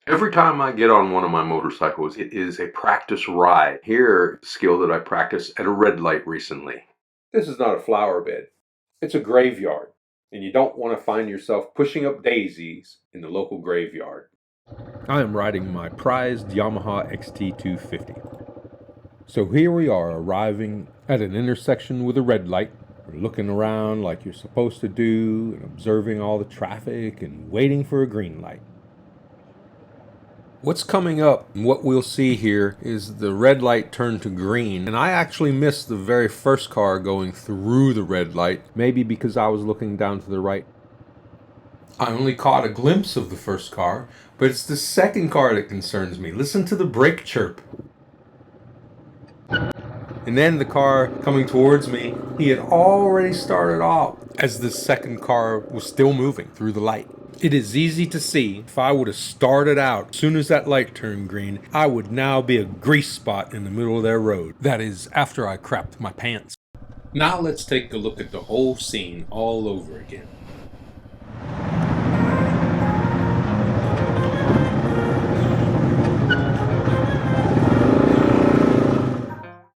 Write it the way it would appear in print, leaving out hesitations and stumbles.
Every time I get on one of my motorcycles, it is a practice ride. Here, skill that I practiced at a red light recently. This is not a flower bed. It's a graveyard, and you don't want to find yourself pushing up daisies in the local graveyard. I am riding my prized Yamaha XT250. So here we are, arriving at an intersection with a red light. We're looking around like you're supposed to do, and observing all the traffic and waiting for a green light. What's coming up and what we'll see here is the red light turn to green, and I actually missed the very first car going through the red light, maybe because I was looking down to the right. I only caught a glimpse of the first car, but it's the second car that concerns me. Listen to the brake chirp. And then the car coming towards me, he had already started off as the second car was still moving through the light. It is easy to see, if I would have started out as soon as that light turned green, I would now be a grease spot in the middle of their road. That is, after I crapped my pants. Now let's take a look at the whole scene all over again.